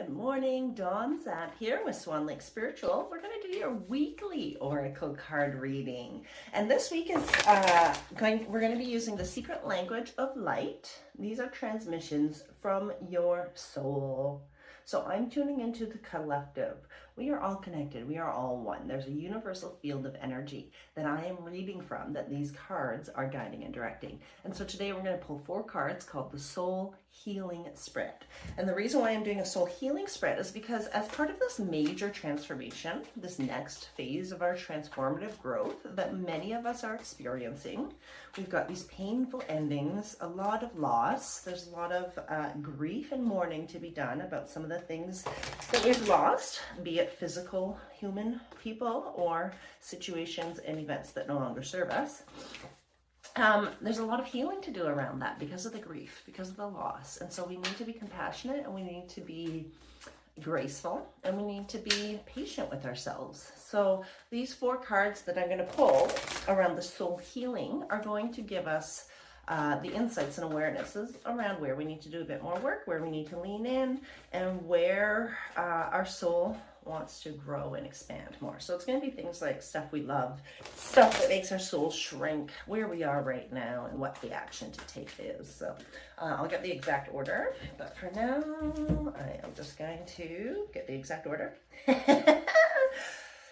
Good morning, Dawn Zab here with Swan Lake Spiritual. We're going to do your weekly oracle card reading. And this week is we're going to be using the secret language of light. These are transmissions from your soul. So I'm tuning into the collective. We are all connected. We are all one. There's a universal field of energy that I am reading from that these cards are guiding and directing. And so today we're going to pull 4 cards called the Soul Healing Spread. And the reason why I'm doing a Soul Healing Spread is because as part of this major transformation, this next phase of our transformative growth that many of us are experiencing, we've got these painful endings, a lot of loss. There's a lot of grief and mourning to be done about some of the things that we've lost, be it physical human people or situations and events that no longer serve us. There's a lot of healing to do around that because of the grief, because of the loss. And so we need to be compassionate and we need to be graceful and we need to be patient with ourselves. So these 4 cards that I'm going to pull around the soul healing are going to give us the insights and awarenesses around where we need to do a bit more work, where we need to lean in, and where our soul wants to grow and expand more. So it's going to be things like stuff we love, stuff that makes our soul shrink, where we are right now, and what the action to take is. So I'll get the exact order, but for now, I am just going to get the exact order.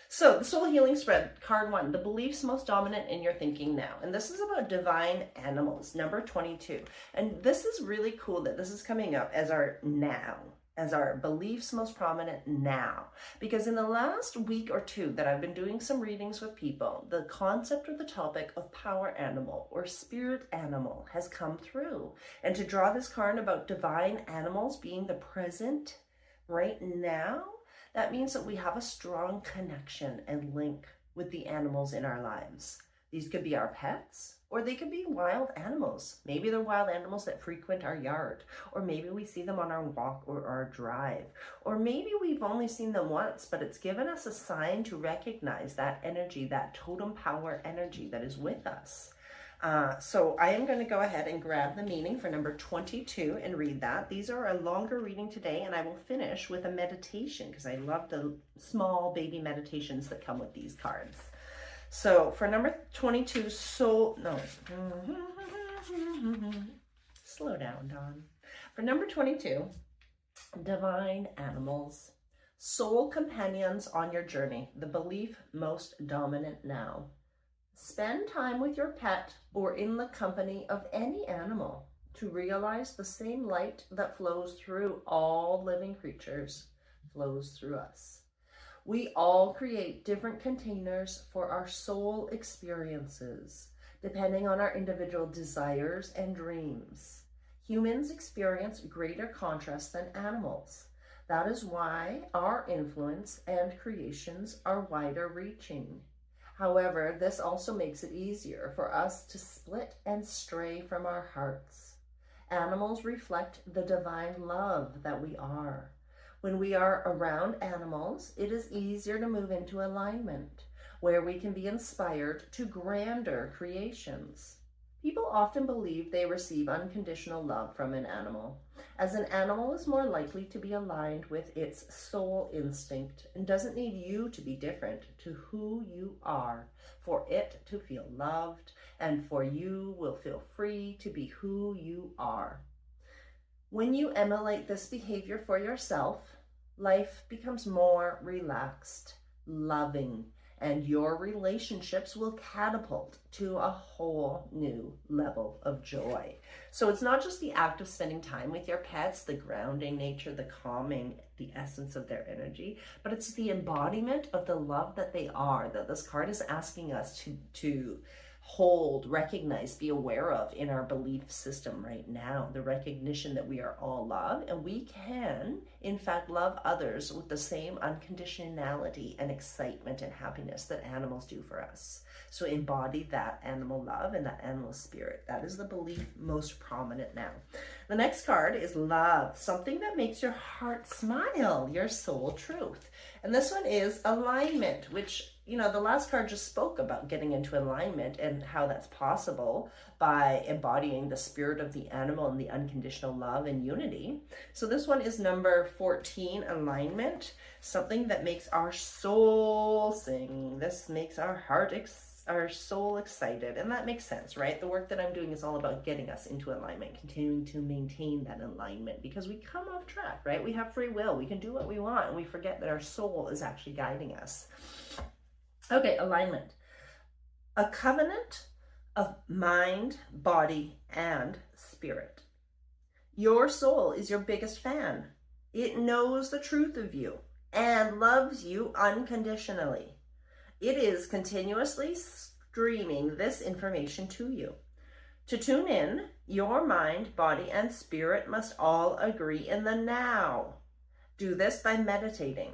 So, the Soul Healing Spread, card 1, the beliefs most dominant in your thinking now. And this is about divine animals, number 22. And this is really cool that this is coming up as our now, as our beliefs most prominent now. Because in the last week or 2 that I've been doing some readings with people, the concept or the topic of power animal or spirit animal has come through. And to draw this card about divine animals being the present right now, that means that we have a strong connection and link with the animals in our lives. These could be our pets, or they could be wild animals. Maybe they're wild animals that frequent our yard, or maybe we see them on our walk or our drive, or maybe we've only seen them once, but it's given us a sign to recognize that energy, that totem power energy that is with us. So I am going to go ahead and grab the meaning for number 22 and read that. These are a longer reading today, and I will finish with a meditation because I love the small baby meditations that come with these cards. So for number 22, slow down, Dawn. For number 22, divine animals, soul companions on your journey, the belief most dominant now. Spend time with your pet or in the company of any animal to realize the same light that flows through all living creatures flows through us. We all create different containers for our soul experiences, depending on our individual desires and dreams. Humans experience greater contrast than animals. That is why our influence and creations are wider reaching. However, this also makes it easier for us to split and stray from our hearts. Animals reflect the divine love that we are. When we are around animals, it is easier to move into alignment, where we can be inspired to grander creations. People often believe they receive unconditional love from an animal, as an animal is more likely to be aligned with its soul instinct and doesn't need you to be different to who you are for it to feel loved, and for you will feel free to be who you are. When you emulate this behavior for yourself, life becomes more relaxed, loving, and your relationships will catapult to a whole new level of joy. So it's not just the act of spending time with your pets, the grounding nature, the calming, the essence of their energy, but it's the embodiment of the love that they are, that this card is asking us to hold, recognize, be aware of in our belief system right now. The recognition that we are all love and we can, in fact, love others with the same unconditionality and excitement and happiness that animals do for us. So embody that animal love and that animal spirit. That is the belief most prominent now. The next card is love, something that makes your heart smile, your soul truth. And this one is alignment, which you know, the last card just spoke about getting into alignment and how that's possible by embodying the spirit of the animal and the unconditional love and unity. So this one is number 14, alignment, something that makes our soul sing. This makes our heart our soul excited, and that makes sense, right? The work that I'm doing is all about getting us into alignment, continuing to maintain that alignment, because we come off track, right? We have free will, we can do what we want, and we forget that our soul is actually guiding us. Okay, alignment. A covenant of mind, body, and spirit. Your soul is your biggest fan. It knows the truth of you and loves you unconditionally. It is continuously streaming this information to you. To tune in, your mind, body, and spirit must all agree in the now. Do this by meditating,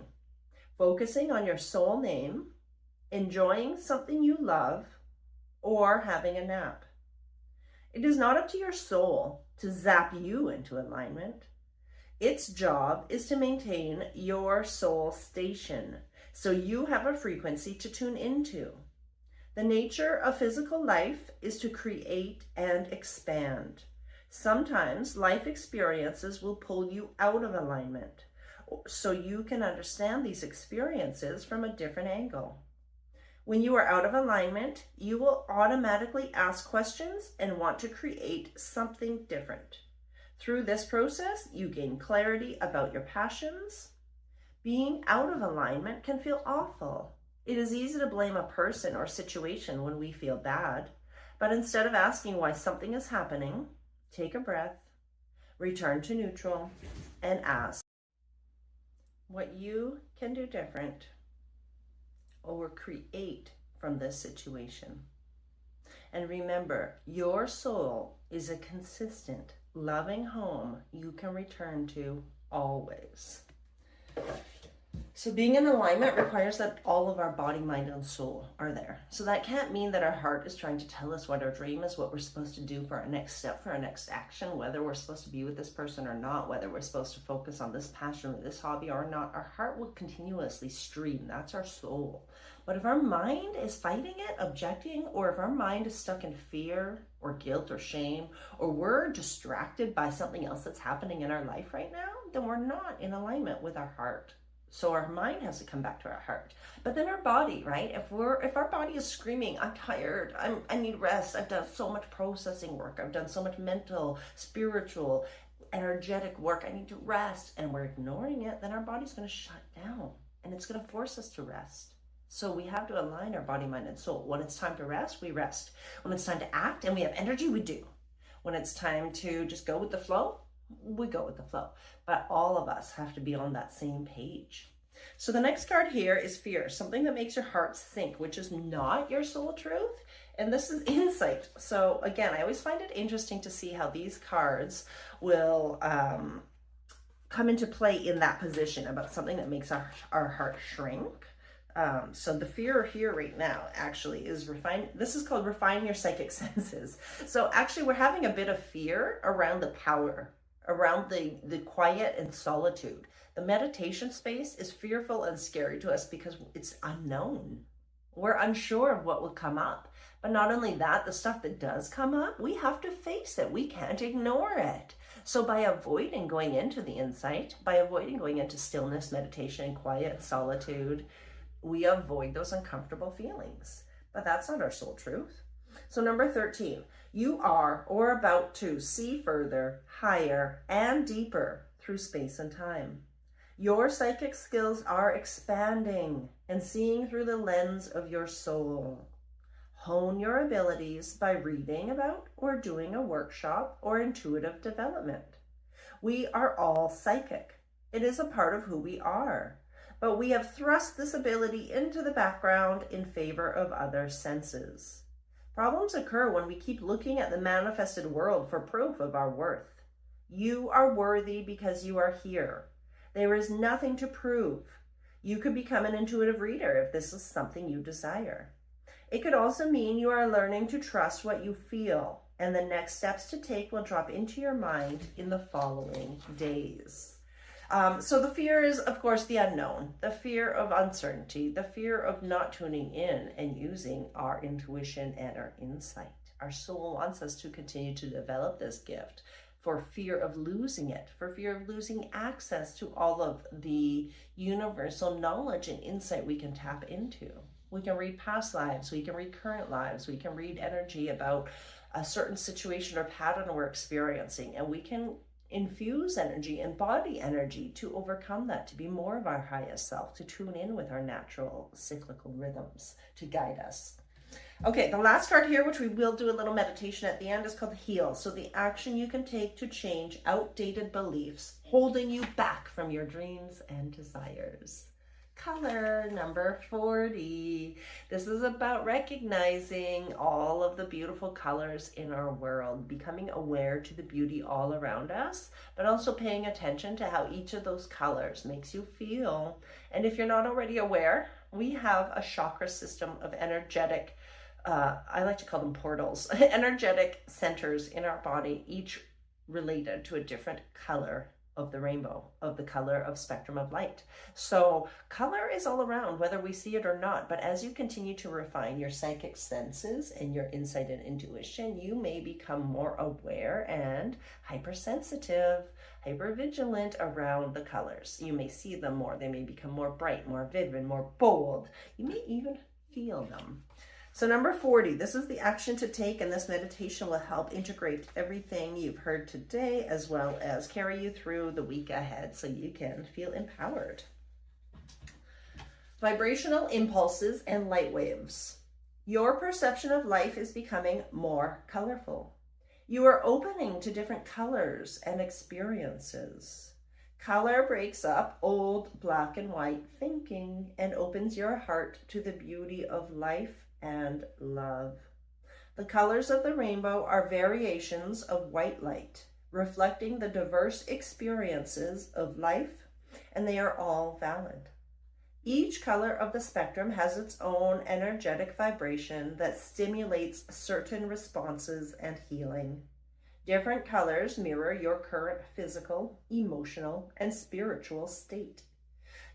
focusing on your soul name, enjoying something you love, or having a nap. It is not up to your soul to zap you into alignment. Its job is to maintain your soul station, so you have a frequency to tune into. The nature of physical life is to create and expand. Sometimes life experiences will pull you out of alignment, so you can understand these experiences from a different angle. When you are out of alignment, you will automatically ask questions and want to create something different. Through this process, you gain clarity about your passions. Being out of alignment can feel awful. It is easy to blame a person or situation when we feel bad, but instead of asking why something is happening, take a breath, return to neutral, and ask what you can do different or create from this situation. And remember, your soul is a consistent, loving home you can return to always. So being in alignment requires that all of our body, mind, and soul are there. So that can't mean that our heart is trying to tell us what our dream is, what we're supposed to do for our next step, for our next action, whether we're supposed to be with this person or not, whether we're supposed to focus on this passion or this hobby or not. Our heart will continuously stream. That's our soul. But if our mind is fighting it, objecting, or if our mind is stuck in fear or guilt or shame, or we're distracted by something else that's happening in our life right now, then we're not in alignment with our heart. So our mind has to come back to our heart. But then our body, right? If our body is screaming, I'm tired, I need rest, I've done so much processing work, I've done so much mental, spiritual, energetic work, I need to rest, and we're ignoring it, then our body's going to shut down and it's going to force us to rest. So we have to align our body, mind, and soul. When it's time to rest, we rest. When it's time to act and we have energy, we do. When it's time to just go with the flow, we go with the flow. But all of us have to be on that same page. So the next card here is fear, something that makes your heart sink, which is not your soul truth. And this is insight. So again, I always find it interesting to see how these cards will come into play in that position about something that makes our heart shrink. So the fear here right now actually is this is called refine your psychic senses. So actually we're having a bit of fear around the power, around the quiet and solitude. The meditation space is fearful and scary to us because it's unknown. We're unsure of what will come up. But not only that, the stuff that does come up, we have to face it. We can't ignore it. So by avoiding going into the insight, by avoiding going into stillness, meditation, quiet, solitude, we avoid those uncomfortable feelings. But that's not our soul truth. So number 13, you are or about to see further, higher, and deeper through space and time. Your psychic skills are expanding and seeing through the lens of your soul. Hone your abilities by reading about or doing a workshop or intuitive development. We are all psychic. It is a part of who we are. But we have thrust this ability into the background in favor of other senses. Problems occur when we keep looking at the manifested world for proof of our worth. You are worthy because you are here. There is nothing to prove. You could become an intuitive reader if this is something you desire. It could also mean you are learning to trust what you feel, and the next steps to take will drop into your mind in the following days. So the fear is, of course, the unknown, the fear of uncertainty, the fear of not tuning in and using our intuition and our insight. Our soul wants us to continue to develop this gift for fear of losing it, for fear of losing access to all of the universal knowledge and insight we can tap into. We can read past lives, we can read current lives, we can read energy about a certain situation or pattern we're experiencing, and we can infuse energy and body energy to overcome that, to be more of our highest self, to tune in with our natural cyclical rhythms to guide us. Okay, the last card here, which we will do a little meditation at the end, is called Heal. So the action you can take to change outdated beliefs holding you back from your dreams and desires. Color number 40. This is about recognizing all of the beautiful colors in our world, becoming aware to the beauty all around us, but also paying attention to how each of those colors makes you feel. And if you're not already aware, we have a chakra system of energetic, I like to call them portals, energetic centers in our body, each related to a different color of the rainbow, of the color of spectrum of light. So color is all around, whether we see it or not. But as you continue to refine your psychic senses and your insight and intuition, you may become more aware and hypersensitive, hypervigilant around the colors. You may see them more. They may become more bright, more vivid, more bold. You may even feel them. So number 40, this is the action to take, and this meditation will help integrate everything you've heard today, as well as carry you through the week ahead so you can feel empowered. Vibrational impulses and light waves. Your perception of life is becoming more colorful. You are opening to different colors and experiences. Color breaks up old black and white thinking and opens your heart to the beauty of life and love. The colors of the rainbow are variations of white light, reflecting the diverse experiences of life, and they are all valid. Each color of the spectrum has its own energetic vibration that stimulates certain responses and healing. Different colors mirror your current physical, emotional, and spiritual state.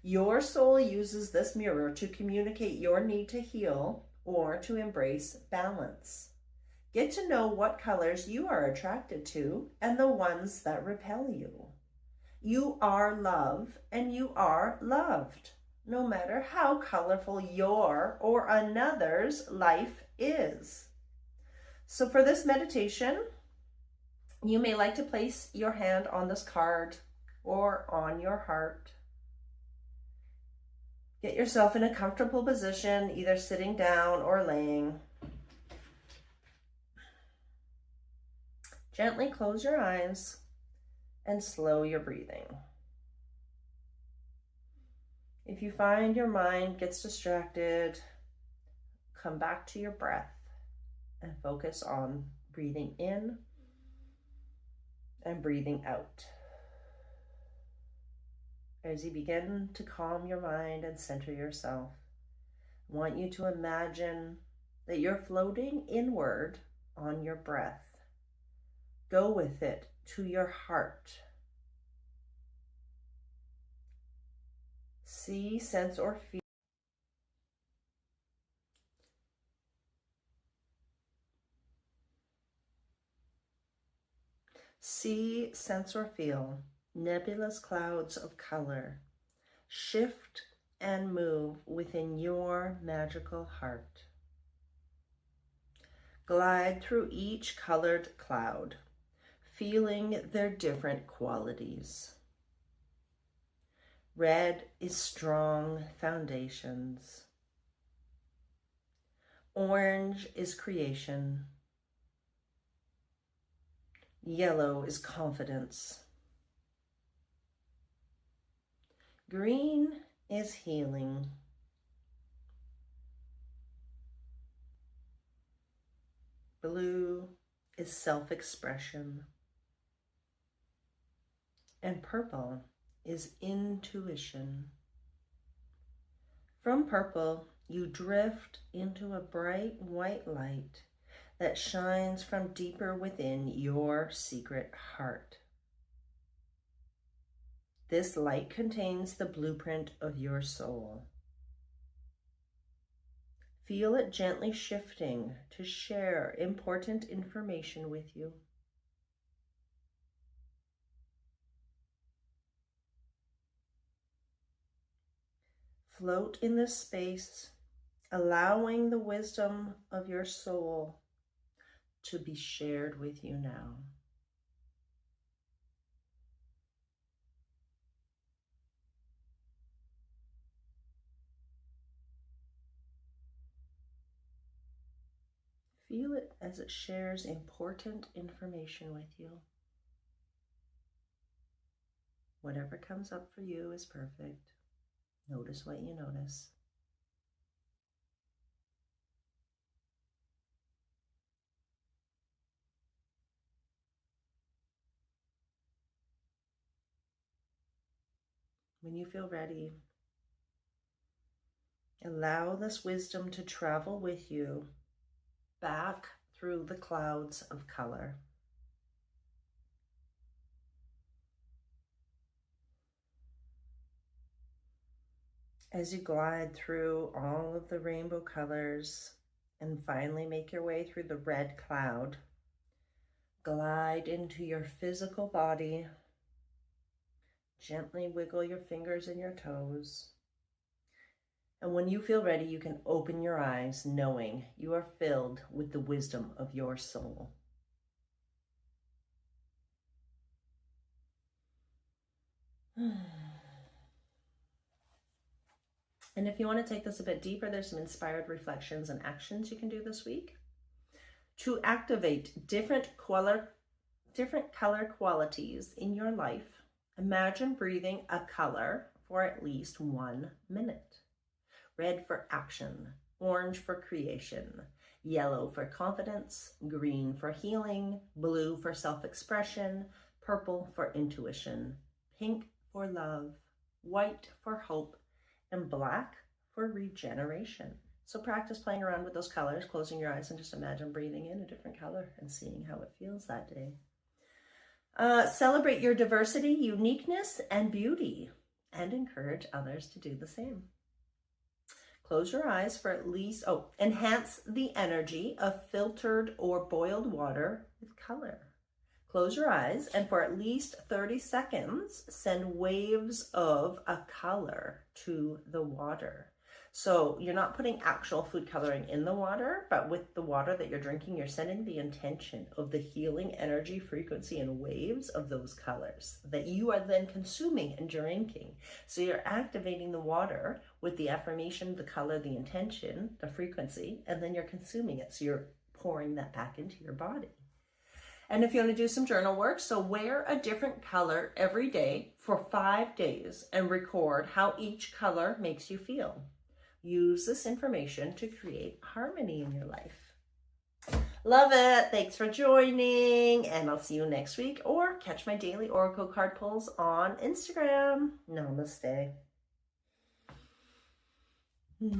Your soul uses this mirror to communicate your need to heal or to embrace balance. Get to know what colors you are attracted to and the ones that repel you. You are love and you are loved, no matter how colorful your or another's life is. So for this meditation, you may like to place your hand on this card or on your heart. Get yourself in a comfortable position, either sitting down or laying. Gently close your eyes and slow your breathing. If you find your mind gets distracted, come back to your breath and focus on breathing in and breathing out. As you begin to calm your mind and center yourself, I want you to imagine that you're floating inward on your breath. Go with it to your heart. See, sense, or feel. See, sense, or feel nebulous clouds of color shift and move within your magical heart. Glide through each colored cloud, feeling their different qualities. Red is strong foundations. Orange is creation. Yellow is confidence. Green is healing. Blue is self-expression. And purple is intuition. From purple, you drift into a bright white light that shines from deeper within your secret heart. This light contains the blueprint of your soul. Feel it gently shifting to share important information with you. Float in this space, allowing the wisdom of your soul to be shared with you now. Feel it as it shares important information with you. Whatever comes up for you is perfect. Notice what you notice. When you feel ready, allow this wisdom to travel with you back through the clouds of color. As you glide through all of the rainbow colors and finally make your way through the red cloud, glide into your physical body. Gently wiggle your fingers and your toes. And when you feel ready, you can open your eyes knowing you are filled with the wisdom of your soul. And if you want to take this a bit deeper, there's some inspired reflections and actions you can do this week. To activate different color qualities in your life, imagine breathing a color for at least 1 minute. Red for action, orange for creation, yellow for confidence, green for healing, blue for self-expression, purple for intuition, pink for love, white for hope, and black for regeneration. So practice playing around with those colors, closing your eyes and just imagine breathing in a different color and seeing how it feels that day. Celebrate your diversity, uniqueness, and beauty, and encourage others to do the same. Close your eyes for at least, enhance the energy of filtered or boiled water with color. Close your eyes and for at least 30 seconds, send waves of a color to the water. So you're not putting actual food coloring in the water, but with the water that you're drinking, you're sending the intention of the healing energy, frequency, and waves of those colors that you are then consuming and drinking. So you're activating the water with the affirmation, the color, the intention, the frequency, and then you're consuming it. So you're pouring that back into your body. And if you want to do some journal work, so wear a different color every day for 5 days and record how each color makes you feel. Use this information to create harmony in your life. Love it. Thanks for joining, and I'll see you next week, or catch my daily Oracle card pulls on Instagram. Namaste.